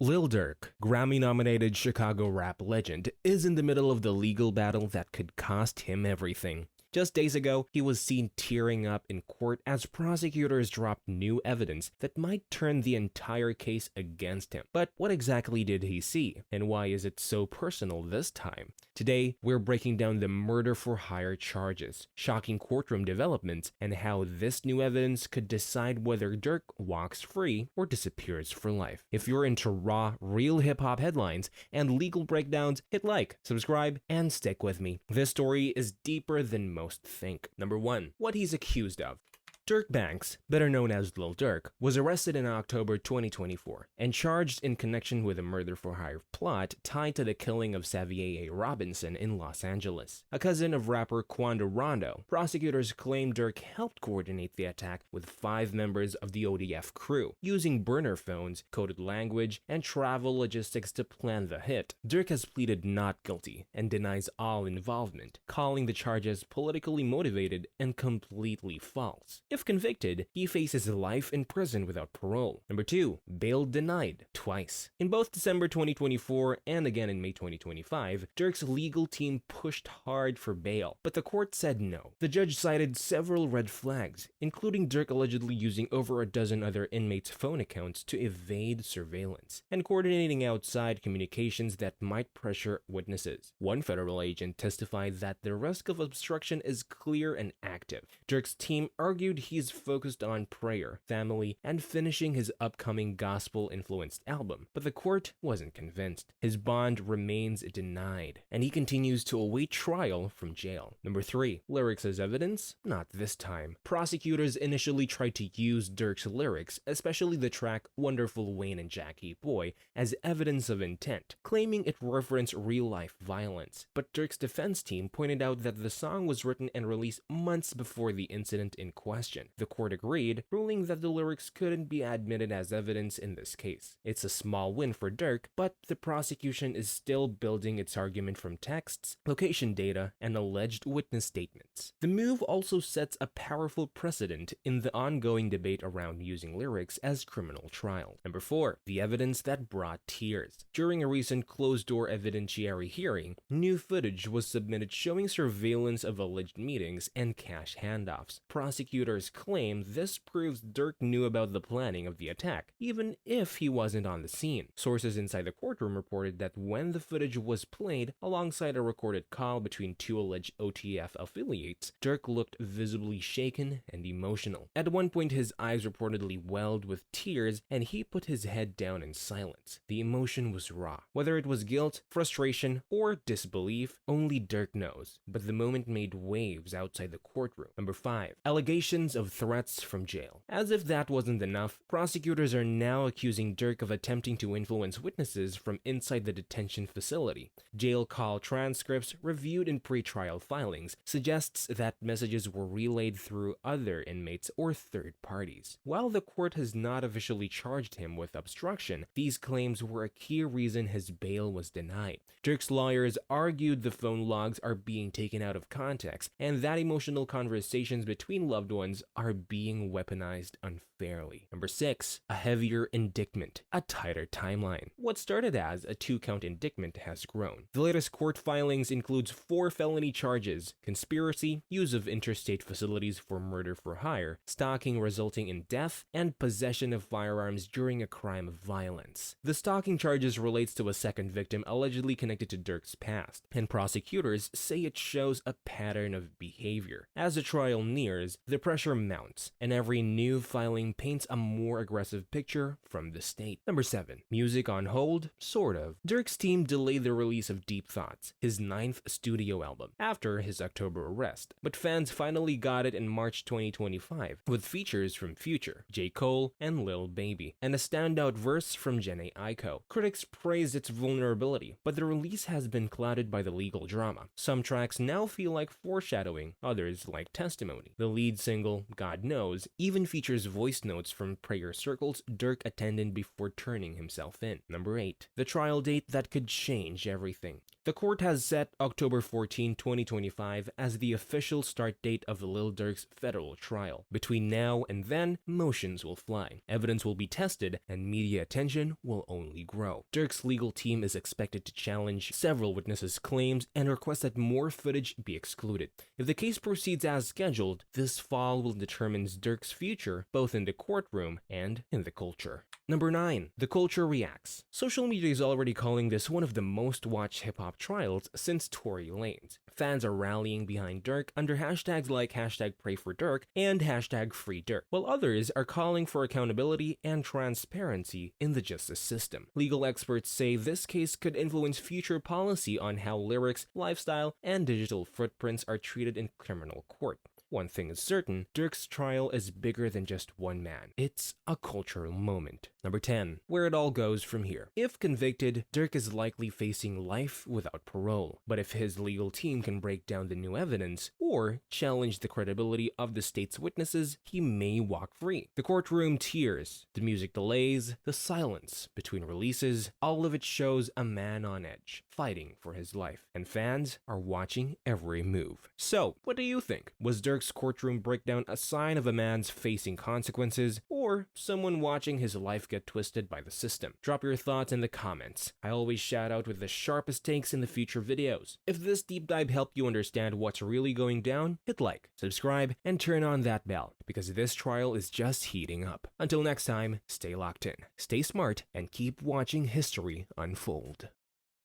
Lil Durk, Grammy-nominated Chicago rap legend, is in the middle of the legal battle that could cost him everything. Just days ago, he was seen tearing up in court as prosecutors dropped new evidence that might turn the entire case against him. But what exactly did he see, and why is it so personal this time? Today, we're breaking down the murder-for-hire charges, shocking courtroom developments, and how this new evidence could decide whether Durk walks free or disappears for life. If you're into raw, real hip-hop headlines and legal breakdowns, hit like, subscribe, and stick with me. This story is deeper than most think. Number 1. What he's accused of. Durk Banks, better known as Lil Durk, was arrested in October 2024 and charged in connection with a murder-for-hire plot tied to the killing of Xavier A. Robinson in Los Angeles. A cousin of rapper Quando Rondo, prosecutors claim Durk helped coordinate the attack with 5 members of the ODF crew, using burner phones, coded language, and travel logistics to plan the hit. Durk has pleaded not guilty and denies all involvement, calling the charges politically motivated and completely false. If convicted, he faces life in prison without parole. Number 2. Bail denied twice. In both December 2024 and again in May 2025, Durk's legal team pushed hard for bail, but the court said no. The judge cited several red flags, including Durk allegedly using over a dozen other inmates' phone accounts to evade surveillance, and coordinating outside communications that might pressure witnesses. One federal agent testified that the risk of obstruction is clear and active. Durk's team argued he's focused on prayer, family, and finishing his upcoming gospel-influenced album, but the court wasn't convinced. His bond remains denied, and he continues to await trial from jail. Number 3. Lyrics as evidence? Not this time. Prosecutors initially tried to use Durk's lyrics, especially the track Wonderful Wayne and Jackie Boy, as evidence of intent, claiming it referenced real-life violence. But Durk's defense team pointed out that the song was written and released months before the incident in question. The court agreed, ruling that the lyrics couldn't be admitted as evidence in this case. It's a small win for Durk, but the prosecution is still building its argument from texts, location data, and alleged witness statements. The move also sets a powerful precedent in the ongoing debate around using lyrics as criminal trials. Number 4. The evidence that brought tears. During a recent closed-door evidentiary hearing, new footage was submitted showing surveillance of alleged meetings and cash handoffs. Prosecutors claim this proves Durk knew about the planning of the attack, even if he wasn't on the scene. Sources inside the courtroom reported that when the footage was played alongside a recorded call between 2 alleged OTF affiliates, Durk looked visibly shaken and emotional. At one point, his eyes reportedly welled with tears, and he put his head down in silence. The emotion was raw. Whether it was guilt, frustration, or disbelief, only Durk knows, but the moment made waves outside the courtroom. Number 5. Allegations of threats from jail. As if that wasn't enough, prosecutors are now accusing Durk of attempting to influence witnesses from inside the detention facility. Jail call transcripts reviewed in pretrial filings suggests that messages were relayed through other inmates or third parties. While the court has not officially charged him with obstruction, these claims were a key reason his bail was denied. Durk's lawyers argued the phone logs are being taken out of context and that emotional conversations between loved ones are being weaponized unfairly. Number 6. A heavier indictment, a tighter timeline. What started as a 2-count indictment has grown. The latest court filings includes 4 felony charges: conspiracy, use of interstate facilities for murder for hire, stalking resulting in death, and possession of firearms during a crime of violence. The stalking charges relates to a second victim allegedly connected to Durk's past, and prosecutors say it shows a pattern of behavior. As the trial nears, the pressure mounts, and every new filing paints a more aggressive picture from the state. Number 7. Music on hold? Sort of. Durk's team delayed the release of Deep Thoughts, his 9th studio album, after his October arrest, but fans finally got it in March 2025, with features from Future, J. Cole, and Lil Baby, and a standout verse from Jhené Aiko. Critics praised its vulnerability, but the release has been clouded by the legal drama. Some tracks now feel like foreshadowing, others like testimony. The lead single, God Knows, even features voice notes from prayer circles Durk attended before turning himself in. Number 8. The trial date that could change everything. The court has set October 14, 2025 as the official start date of Lil Durk's federal trial. Between now and then, motions will fly, evidence will be tested, and media attention will only grow. Durk's legal team is expected to challenge several witnesses' claims and request that more footage be excluded. If the case proceeds as scheduled, this fall will determine Durk's future both in the courtroom and in the culture. Number 9. The culture reacts. Social media is already calling this one of the most watched hip-hop trials since Tory Lanez. Fans are rallying behind Durk under hashtags like #PrayForDurk and #FreeDurk, while others are calling for accountability and transparency in the justice system. Legal experts say this case could influence future policy on how lyrics, lifestyle, and digital footprints are treated in criminal court. One thing is certain, Durk's trial is bigger than just one man. It's a cultural moment. Number 10. Where it all goes from here. If convicted, Durk is likely facing life without parole. But if his legal team can break down the new evidence or challenge the credibility of the state's witnesses, he may walk free. The courtroom tears, the music delays, the silence between releases, all of it shows a man on edge, fighting for his life. And fans are watching every move. So, what do you think? Was Durk's courtroom breakdown a sign of a man's facing consequences, or someone watching his life get twisted by the system? Drop your thoughts in the comments. I always shout out with the sharpest takes in the future videos. If this deep dive helped you understand what's really going down, hit like, subscribe, and turn on that bell, because this trial is just heating up. Until next time, stay locked in, stay smart, and keep watching history unfold.